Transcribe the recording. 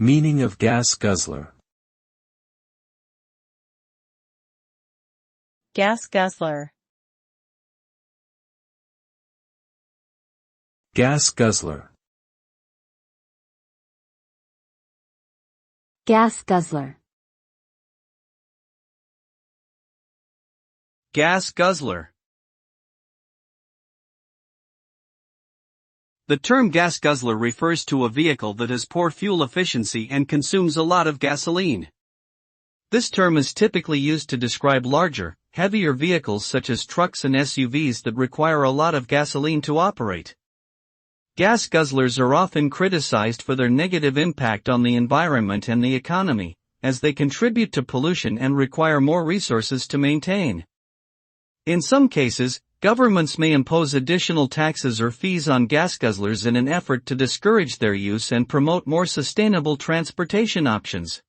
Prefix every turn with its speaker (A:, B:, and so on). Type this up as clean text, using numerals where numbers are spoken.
A: Meaning of gas guzzler.
B: Gas guzzler.
A: Gas guzzler.
C: Gas guzzler.
D: Gas guzzler. The term gas guzzler refers to a vehicle that has poor fuel efficiency and consumes a lot of gasoline. This term is typically used to describe larger, heavier vehicles such as trucks and SUVs that require a lot of gasoline to operate. Gas guzzlers are often criticized for their negative impact on the environment and the economy, as they contribute to pollution and require more resources to maintain. In some cases, governments may impose additional taxes or fees on gas guzzlers in an effort to discourage their use and promote more sustainable transportation options.